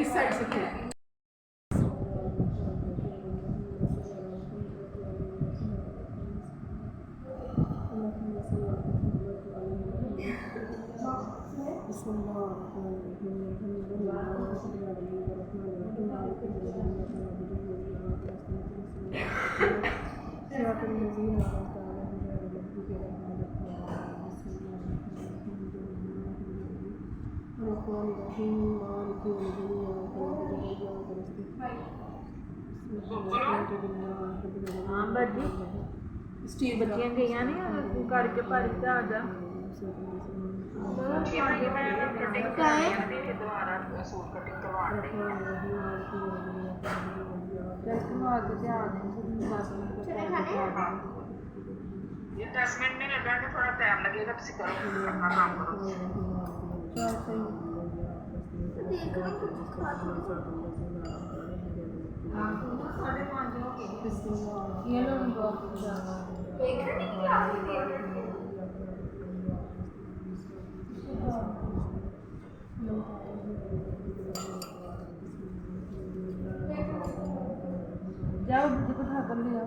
इस साइड से थे। हाँ बड़ी स्टील बच्चियां गई नहीं करके भर के आ जा ये 10 मिनट नहीं लगेंगे, थोड़ा टाइम लगेगा, तुम करो अपना काम करो। ये लोग जाओ मुझे कुछ कर लिया